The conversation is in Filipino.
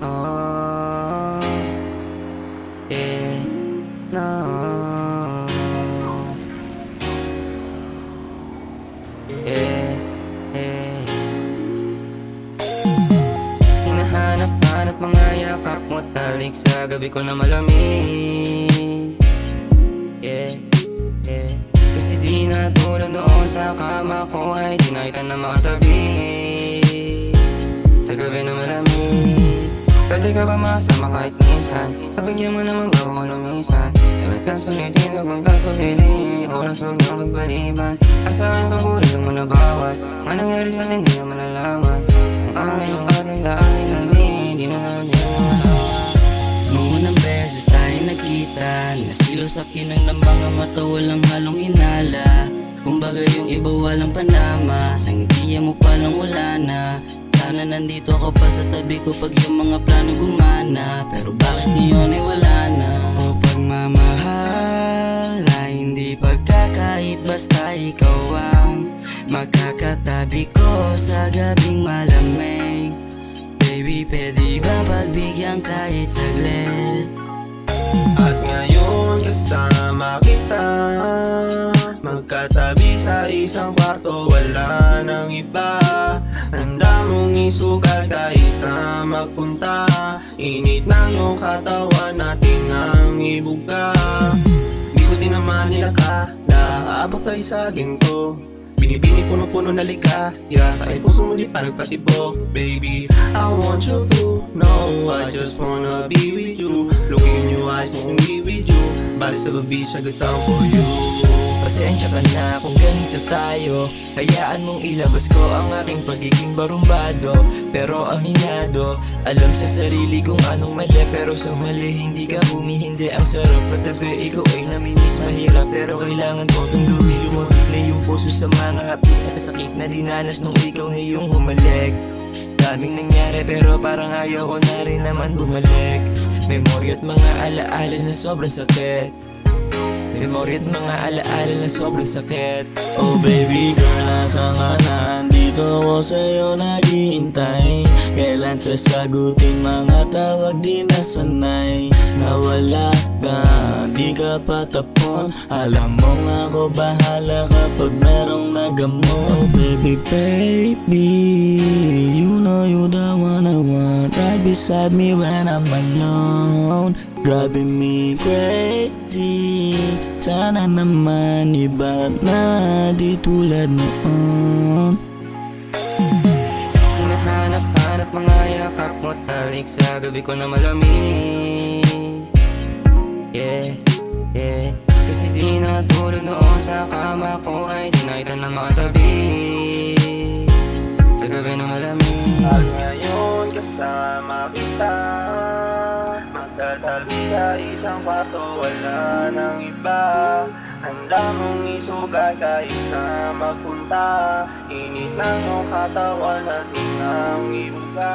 Oh, yeah, no, yeah, yeah. Hinahanap-hanap mga yakap mo, talik sa gabi ko na malamig. Yeah, yeah. Kasi di na tulad noon sa kama ko ay di na kita na makatabi. Sa gabi na malamig, pwede ka ba masama kahit minsan? Sabagyan mo naman ba kung lumisan? Agad ka sulitin, huwag mong kakabili. Oras huwag nang magbaliban. Asahan paborito mo na bawat ang nangyari sa atin di na malalaman. Ang aming atin sa ating namin, di na namin Nung unang beses tayo nagkita, nasilo sa kinang ng mga mata, walang halong hinala. Kumbaga yung iba walang panama, sa ngitiya mo palang wala na. Sana nandito ka pa sa tabi ko pag yung mga plano gumana, pero bakit ngayon ay wala na? O pagmamahal na hindi pagkakait, basta ikaw ang makakatabi ko sa gabing malamig. Baby, pwede ba pagbigyan kahit saglit? At ngayon kasama kita, magkatabi sa isang kwarto, wala nang iba. Handa mong isugal kahit sa magpunta. Init na yung katawan natin ang ibuga. Di ko din naman nilakala, aabot tayo sa ginto. Binibini puno-puno na lika, sa aking puso mo di pa nagpatibo. Baby, I want you to know, I just wanna be with you. Looking in your eyes, won't be with you. Body sa beach, a good time for you. Pasensya ka na kung ganito tayo. Hayaan mong ilabas ko ang aking pagiging barumbado. Pero aminado, alam sa sarili kung anong mali. Pero sa mali hindi ka humihindi. Ang sarap patabi, ikaw ay namimiss. Mahirap pero kailangan ko itong gawin. Lumabig na yung puso sa mga hapit at sakit na dinanas nung ikaw na yung humalik. Daming nangyari pero parang ayaw ko na rin naman bumalik. Memory at mga alaala na sobrang sakit. Memory at mga alaala na sobrang sakit. Oh baby girl, nasa ka na? Andito ako sa'yo naghihintay. Kailan sasagutin mga tawag di nasanay? Nawala ka, di ka patapon. Alam mo nga ako bahala kapag merong nagamot. Oh baby, baby, you know you the one I want. Right beside me when I'm alone, driving me crazy. Sana naman iba na di tulad noon. Hinahanap-hanap mga yakap mo, talik sa gabi ko na malamig. Yeah, yeah. Kasi di na tulad noon sa kama ko ay di na kita na makatabi. Sa gabi na malamig. At ngayon kasama kita, magtatabi sa isang kwarto, wala nang iba. Handa mong isugal kahit sa magpunta. Init na yung katawan natin ang ibuga.